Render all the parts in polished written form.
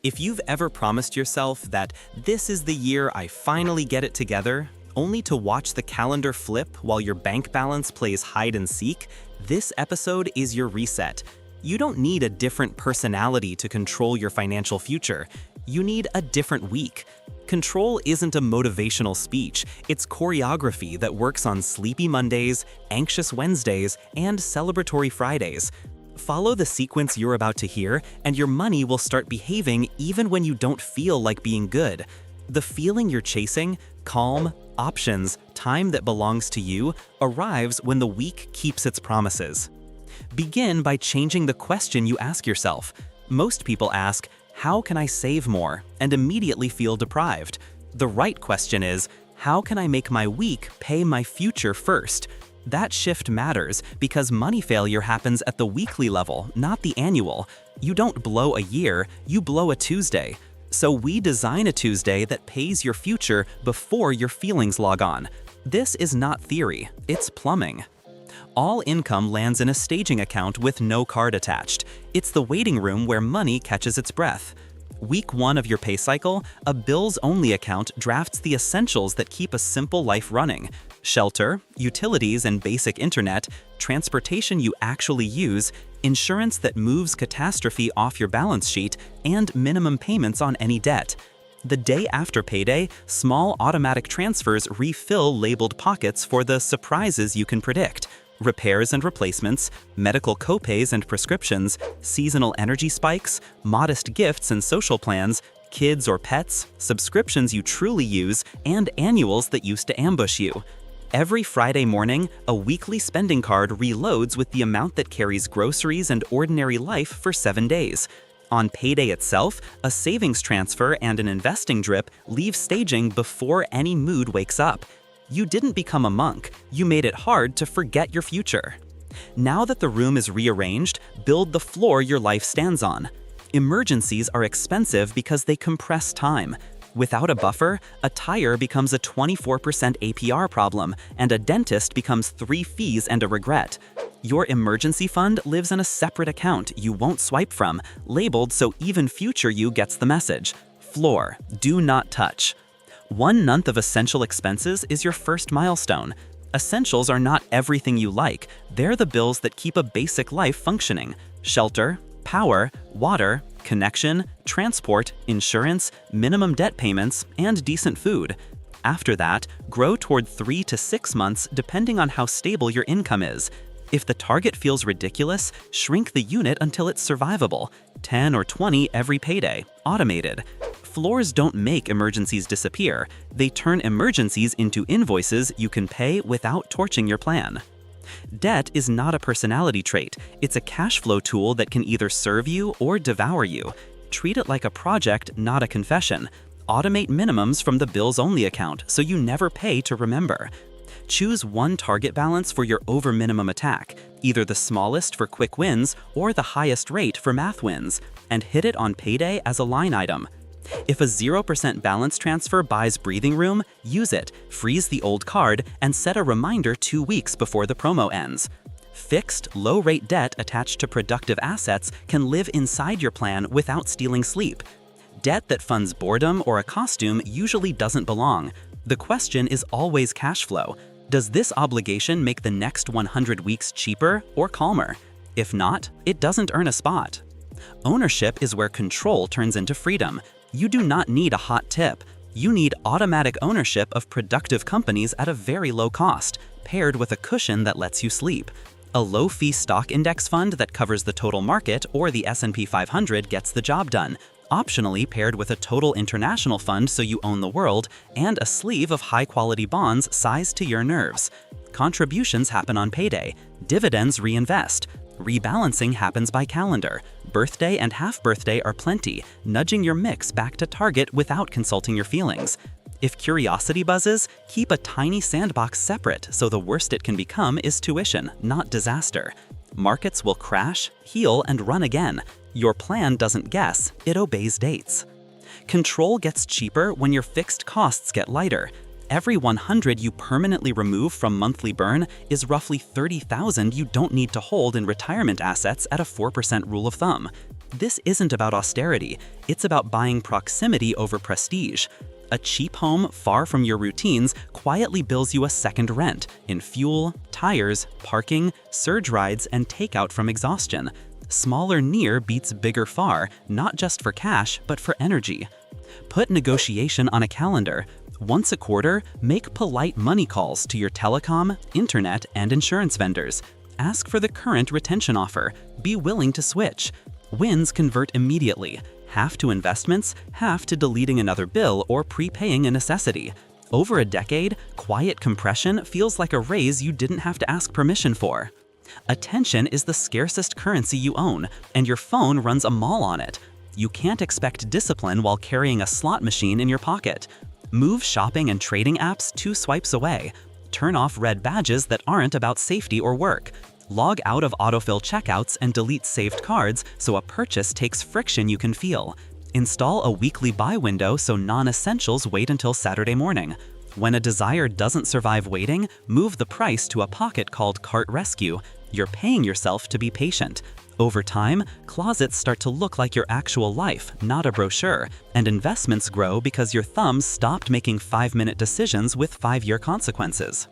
If you've ever promised yourself that this is the year I finally get it together, only to watch the calendar flip while your bank balance plays hide and seek, this episode is your reset. You don't need a different personality to control your financial future. You need a different week. Control isn't a motivational speech, it's choreography that works on sleepy Mondays, anxious Wednesdays, and celebratory Fridays. Follow the sequence you're about to hear, and your money will start behaving even when you don't feel like being good. The feeling you're chasing, calm, options, time that belongs to you, arrives when the week keeps its promises. Begin by changing the question you ask yourself. Most people ask, "How can I save more?" and immediately feel deprived. The right question is, "How can I make my week pay my future first?" That shift matters because money failure happens at the weekly level, not the annual. You don't blow a year, you blow a Tuesday. So we design a Tuesday that pays your future before your feelings log on. This is not theory, it's plumbing. All income lands in a staging account with no card attached. It's the waiting room where money catches its breath. Week 1 of your pay cycle, a bills-only account drafts the essentials that keep a simple life running. Shelter, utilities and basic internet, transportation you actually use, insurance that moves catastrophe off your balance sheet, and minimum payments on any debt. The day after payday, small automatic transfers refill labeled pockets for the surprises you can predict. Repairs and replacements, medical copays and prescriptions, seasonal energy spikes, modest gifts and social plans, kids or pets, subscriptions you truly use, and annuals that used to ambush you. Every Friday morning, a weekly spending card reloads with the amount that carries groceries and ordinary life for 7 days. On payday itself, a savings transfer and an investing drip leave staging before any mood wakes up. You didn't become a monk, you made it hard to forget your future. Now that the room is rearranged, build the floor your life stands on. Emergencies are expensive because they compress time. Without a buffer, a tire becomes a 24% APR problem, and a dentist becomes 3 fees and a regret. Your emergency fund lives in a separate account you won't swipe from, labeled so even future you gets the message. Floor, do not touch. 1 month of essential expenses is your first milestone. Essentials are not everything you like, they're the bills that keep a basic life functioning. Shelter, power, water, connection, transport, insurance, minimum debt payments, and decent food. After that, grow toward 3 to 6 months depending on how stable your income is. If the target feels ridiculous, shrink the unit until it's survivable. 10 or 20 every payday, automated. Floors don't make emergencies disappear, they turn emergencies into invoices you can pay without torching your plan. Debt is not a personality trait, it's a cash flow tool that can either serve you or devour you. Treat it like a project, not a confession. Automate minimums from the bills-only account so you never pay to remember. Choose one target balance for your over-minimum attack, either the smallest for quick wins or the highest rate for math wins, and hit it on payday as a line item. If a 0% balance transfer buys breathing room, use it, freeze the old card, and set a reminder 2 weeks before the promo ends. Fixed, low-rate debt attached to productive assets can live inside your plan without stealing sleep. Debt that funds boredom or a costume usually doesn't belong. The question is always cash flow. Does this obligation make the next 100 weeks cheaper or calmer? If not, it doesn't earn a spot. Ownership is where control turns into freedom. You do not need a hot tip. You need automatic ownership of productive companies at a very low cost, paired with a cushion that lets you sleep. A low-fee stock index fund that covers the total market or the S&P 500 gets the job done, optionally paired with a total international fund so you own the world, and a sleeve of high-quality bonds sized to your nerves. Contributions happen on payday. Dividends reinvest. Rebalancing happens by calendar. Birthday and half-birthday are plenty, nudging your mix back to target without consulting your feelings. If curiosity buzzes, keep a tiny sandbox separate so the worst it can become is tuition, not disaster. Markets will crash, heal, and run again. Your plan doesn't guess, it obeys dates. Control gets cheaper when your fixed costs get lighter. Every 100 you permanently remove from monthly burn is roughly 30,000 you don't need to hold in retirement assets at a 4% rule of thumb. This isn't about austerity, it's about buying proximity over prestige. A cheap home far from your routines quietly bills you a second rent in fuel, tires, parking, surge rides, and takeout from exhaustion. Smaller near beats bigger far, not just for cash, but for energy. Put negotiation on a calendar. Once a quarter, make polite money calls to your telecom, internet, and insurance vendors. Ask for the current retention offer. Be willing to switch. Wins convert immediately. Half to investments, half to deleting another bill or prepaying a necessity. Over a decade, quiet compression feels like a raise you didn't have to ask permission for. Attention is the scarcest currency you own, and your phone runs a mall on it. You can't expect discipline while carrying a slot machine in your pocket. Move shopping and trading apps 2 swipes away. Turn off red badges that aren't about safety or work. Log out of autofill checkouts and delete saved cards so a purchase takes friction you can feel. Install a weekly buy window so non-essentials wait until Saturday morning. When a desire doesn't survive waiting, move the price to a pocket called Cart Rescue. You're paying yourself to be patient. Over time, closets start to look like your actual life, not a brochure, and investments grow because your thumbs stopped making 5-minute decisions with 5-year consequences.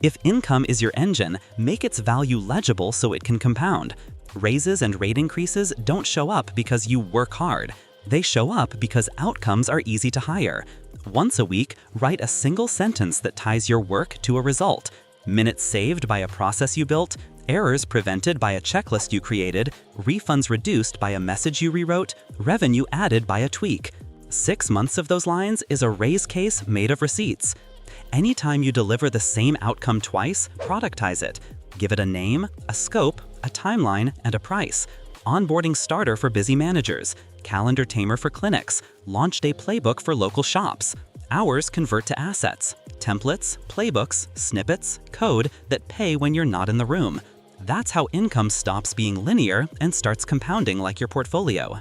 If income is your engine, make its value legible so it can compound. Raises and rate increases don't show up because you work hard. They show up because outcomes are easy to hire. Once a week, write a single sentence that ties your work to a result. Minutes saved by a process you built, errors prevented by a checklist you created, refunds reduced by a message you rewrote, revenue added by a tweak. 6 months of those lines is a raise case made of receipts. Anytime you deliver the same outcome twice, productize it. Give it a name, a scope, a timeline, and a price. Onboarding starter for busy managers, calendar tamer for clinics, launch day playbook for local shops. Hours convert to assets, templates, playbooks, snippets, code that pay when you're not in the room. That's how income stops being linear and starts compounding like your portfolio.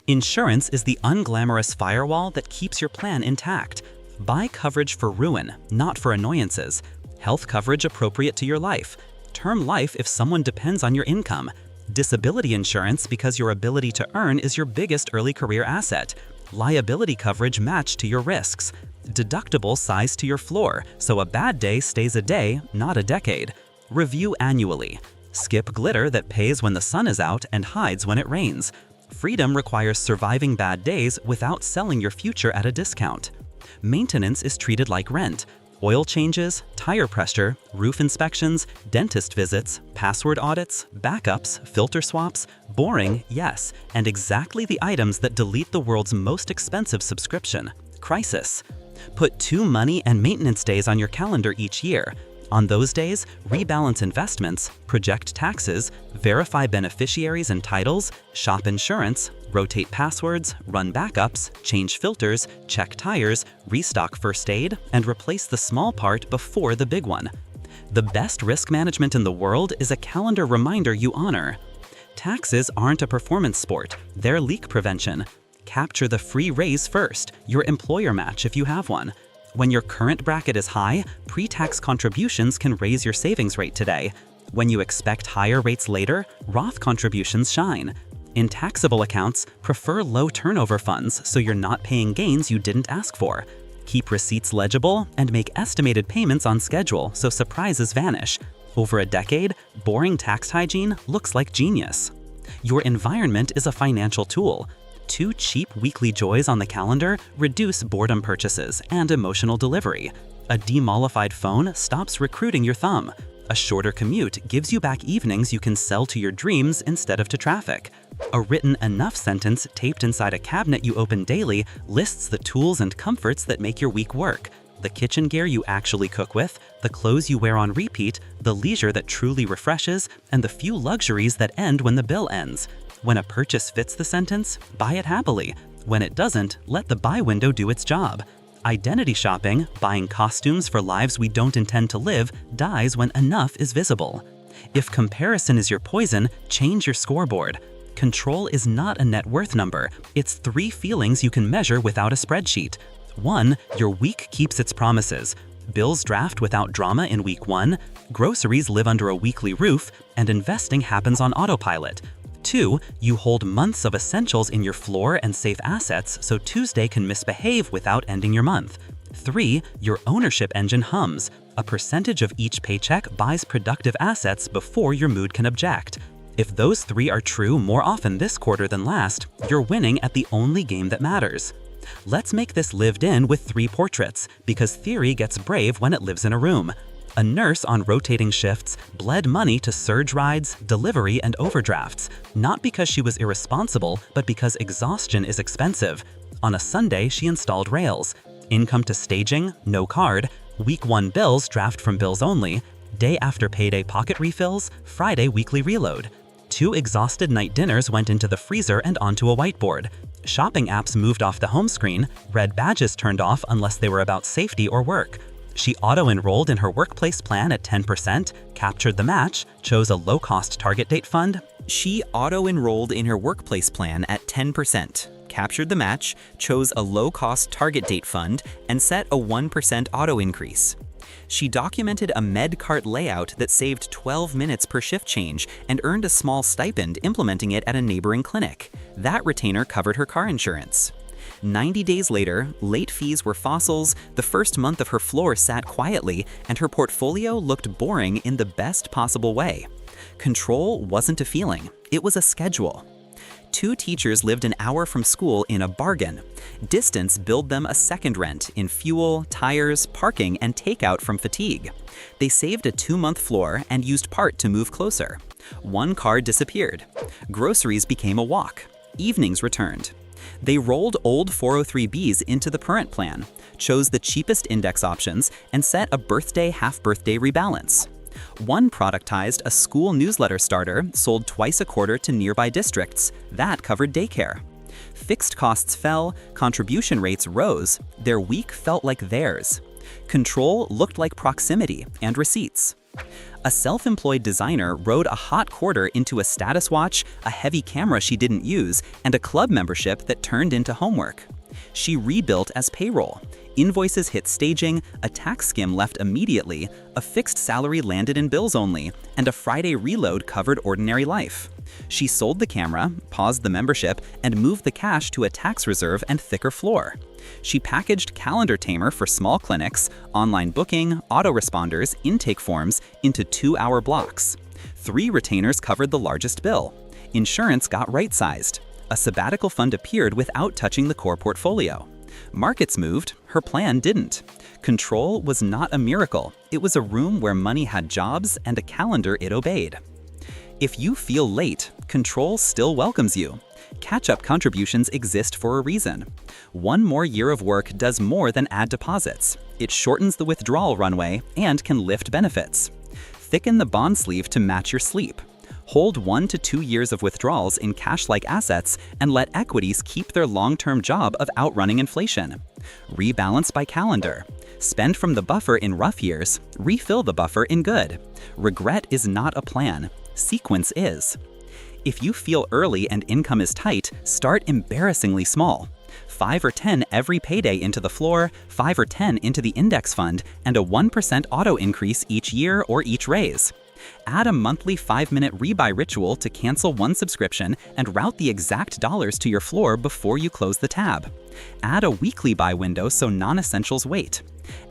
Insurance is the unglamorous firewall that keeps your plan intact. Buy coverage for ruin, not for annoyances. Health coverage appropriate to your life. Term life if someone depends on your income. Disability insurance because your ability to earn is your biggest early career asset. Liability coverage matched to your risks. Deductible sized to your floor, so a bad day stays a day, not a decade. Review annually. Skip glitter that pays when the sun is out and hides when it rains. Freedom requires surviving bad days without selling your future at a discount. Maintenance is treated like rent. Oil changes, tire pressure, roof inspections, dentist visits, password audits, backups, filter swaps, boring, yes, and exactly the items that delete the world's most expensive subscription, crisis. Put 2 money and maintenance days on your calendar each year. On those days, rebalance investments, project taxes, verify beneficiaries and titles, shop insurance, rotate passwords, run backups, change filters, check tires, restock first aid, and replace the small part before the big one. The best risk management in the world is a calendar reminder you honor. Taxes aren't a performance sport, they're leak prevention. Capture the free raise first, your employer match if you have one. When your current bracket is high, pre-tax contributions can raise your savings rate today. When you expect higher rates later, Roth contributions shine. In taxable accounts, prefer low turnover funds so you're not paying gains you didn't ask for. Keep receipts legible and make estimated payments on schedule so surprises vanish. Over a decade, boring tax hygiene looks like genius. Your environment is a financial tool. 2 cheap weekly joys on the calendar reduce boredom purchases and emotional delivery. A demollified phone stops recruiting your thumb. A shorter commute gives you back evenings you can sell to your dreams instead of to traffic. A written enough sentence taped inside a cabinet you open daily lists the tools and comforts that make your week work. The kitchen gear you actually cook with, the clothes you wear on repeat, the leisure that truly refreshes, and the few luxuries that end when the bill ends. When a purchase fits the sentence, buy it happily. When it doesn't, let the buy window do its job. Identity shopping, buying costumes for lives we don't intend to live, dies when enough is visible. If comparison is your poison, change your scoreboard. Control is not a net worth number. It's 3 feelings you can measure without a spreadsheet. 1, your week keeps its promises. Bills draft without drama in week 1, groceries live under a weekly roof, and investing happens on autopilot. 2. You hold months of essentials in your floor and safe assets so Tuesday can misbehave without ending your month. 3. Your ownership engine hums. A percentage of each paycheck buys productive assets before your mood can object. If those 3 are true more often this quarter than last, you're winning at the only game that matters. Let's make this lived in with 3 portraits, because theory gets brave when it lives in a room. A nurse on rotating shifts bled money to surge rides, delivery, and overdrafts, not because she was irresponsible, but because exhaustion is expensive. On a Sunday, she installed rails. Income to staging, no card. Week 1 bills draft from bills only. Day after payday pocket refills, Friday weekly reload. 2 exhausted night dinners went into the freezer and onto a whiteboard. Shopping apps moved off the home screen, red badges turned off unless they were about safety or work. She auto-enrolled in her workplace plan at 10%, captured the match, chose a low-cost target date fund. She auto-enrolled in her workplace plan at 10%, captured the match, chose a low-cost target date fund, and set a 1% auto increase. She documented a MedCart layout that saved 12 minutes per shift change and earned a small stipend implementing it at a neighboring clinic. That retainer covered her car insurance. 90 days later, late fees were fossils, the first month of her floor sat quietly, and her portfolio looked boring in the best possible way. Control wasn't a feeling, it was a schedule. 2 teachers lived an hour from school in a bargain. Distance billed them a second rent in fuel, tires, parking, and takeout from fatigue. They saved a 2-month floor and used part to move closer. 1 car disappeared. Groceries became a walk. Evenings returned. They rolled old 403Bs into the current plan, chose the cheapest index options, and set a birthday half-birthday rebalance. 1 productized a school newsletter starter sold twice a quarter to nearby districts. That covered daycare. Fixed costs fell, contribution rates rose. Their week felt like theirs. Control looked like proximity and receipts. A self-employed designer rode a hot quarter into a status watch, a heavy camera she didn't use, and a club membership that turned into homework. She rebuilt as payroll. Invoices hit staging, a tax skim left immediately, a fixed salary landed in bills only, and a Friday reload covered ordinary life. She sold the camera, paused the membership, and moved the cash to a tax reserve and thicker floor. She packaged calendar tamer for small clinics, online booking, autoresponders, intake forms into 2-hour blocks. 3 retainers covered the largest bill. Insurance got right-sized. A sabbatical fund appeared without touching the core portfolio. Markets moved, her plan didn't. Control was not a miracle. It was a room where money had jobs and a calendar it obeyed. If you feel late, Control still welcomes you. Catch-up contributions exist for a reason. 1 more year of work does more than add deposits. It shortens the withdrawal runway and can lift benefits. Thicken the bond sleeve to match your sleep. Hold 1 to 2 years of withdrawals in cash-like assets and let equities keep their long-term job of outrunning inflation. Rebalance by calendar. Spend from the buffer in rough years, refill the buffer in good. Regret is not a plan. Sequence is. If you feel early and income is tight, start embarrassingly small. 5 or 10 every payday into the floor, 5 or 10 into the index fund, and a 1% auto increase each year or each raise. Add a monthly 5-minute rebuy ritual to cancel 1 subscription and route the exact dollars to your floor before you close the tab. Add a weekly buy window so non-essentials wait.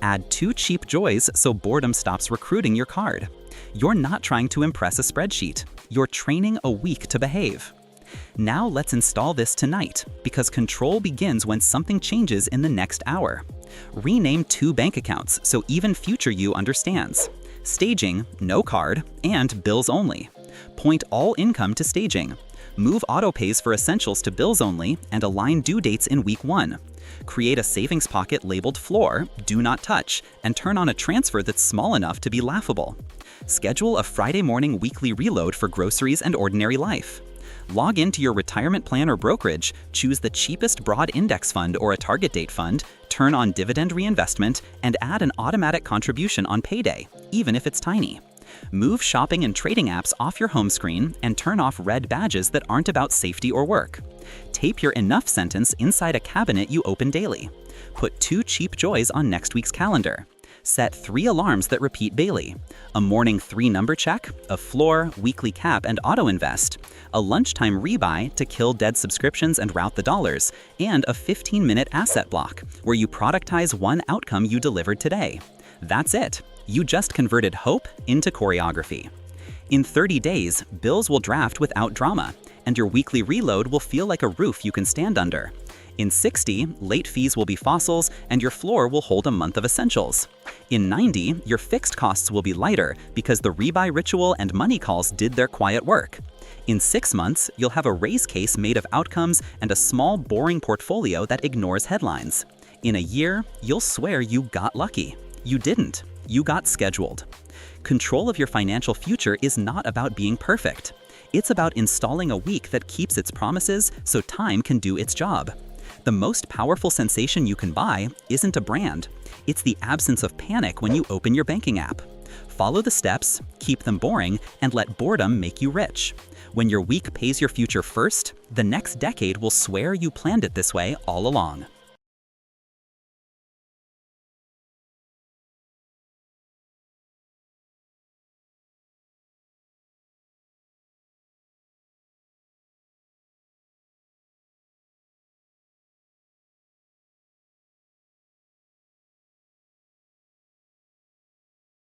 Add 2 cheap joys so boredom stops recruiting your card. You're not trying to impress a spreadsheet. You're training a week to behave. Now let's install this tonight, because control begins when something changes in the next hour. Rename 2 bank accounts so even future you understands. Staging, no card, and bills only. Point all income to staging. Move autopays for essentials to bills only and align due dates in week 1. Create a savings pocket labeled floor, do not touch, and turn on a transfer that's small enough to be laughable. Schedule a Friday morning weekly reload for groceries and ordinary life. Log into your retirement plan or brokerage, choose the cheapest broad index fund or a target date fund, turn on dividend reinvestment, and add an automatic contribution on payday, even if it's tiny. Move shopping and trading apps off your home screen and turn off red badges that aren't about safety or work. Tape your enough sentence inside a cabinet you open daily. Put 2 cheap joys on next week's calendar. Set 3 alarms that repeat daily. A morning 3-number check, a floor, weekly cap, and auto-invest. A lunchtime rebuy to kill dead subscriptions and route the dollars. And a 15-minute asset block, where you productize one outcome you delivered today. That's it. You just converted hope into choreography. In 30 days, bills will draft without drama, and your weekly reload will feel like a roof you can stand under. In 60, late fees will be fossils, and your floor will hold a month of essentials. In 90, your fixed costs will be lighter because the rebuy ritual and money calls did their quiet work. In 6 months, you'll have a raise case made of outcomes and a small, boring portfolio that ignores headlines. In a year, you'll swear you got lucky. You didn't. You got scheduled. Control of your financial future is not about being perfect. It's about installing a week that keeps its promises so time can do its job. The most powerful sensation you can buy isn't a brand. It's the absence of panic when you open your banking app. Follow the steps, keep them boring, and let boredom make you rich. When your week pays your future first, the next decade will swear you planned it this way all along.